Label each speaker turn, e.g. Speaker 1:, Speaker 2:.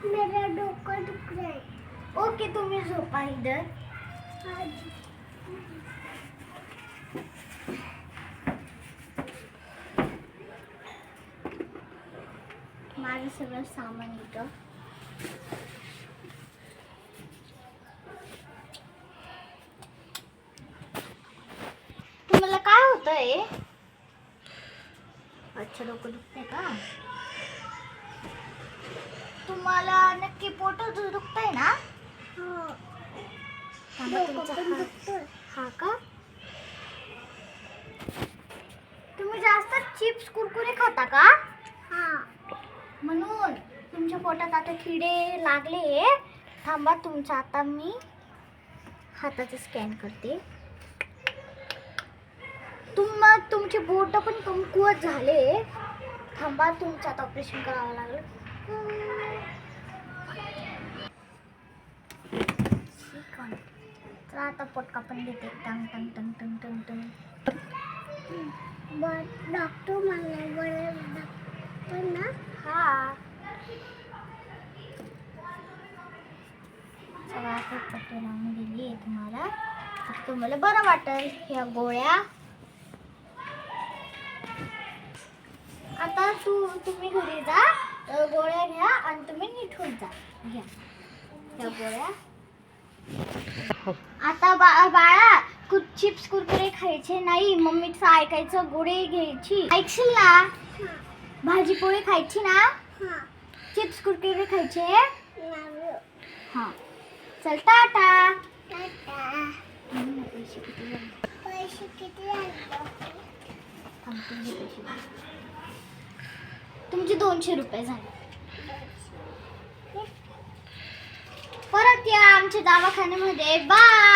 Speaker 1: मेरा डोकं दुखतंय. ओके तुम्ही झोपा इधर. माझं सगळं सामान इथं. तुम्हाला काय होतंय? अच्छा डोकं दुखतंय का? तुम्हाला नक्की पोट दुखतंय ना? हा का? तुम्ही जास्त चिप्स कुरकुरे खाता का? म्हणून तुमच्या पोटात आता किडे लागले. थांबा तुमचा आता मी हाताचं स्कॅन करते. तुमचे बोट पण कमकुवत झाले. थांबा तुमचं आता ऑपरेशन करावं लागलं. तर आता पोट कापून घेते. टंग टंग टंग टंग टंग टंग. डॉक्टर मला बरं ना? हा सगळा पट्टी लावून दिली आहे तुम्हाला. आता तुम्हाला बरं वाटेल. ह्या गोळ्या आता तुम्ही घरी जा. गोळ्या घ्या आणि तुम्ही नीट होत जा. घ्या ह्या गोळ्या. आता बाळा चिप्स कुरकुरे खायचे नाही. मम्मीचं ऐकायचं. गोळी घ्यायची. ऐकशील ना? भाजी पोळी खायची ना? चिप्स कुरकुरे खायचे. हा चल टाटा. पैसे किती तुमचे 200 रुपये झाले. परत या आमच्या दवाखान्यामध्ये. बाय.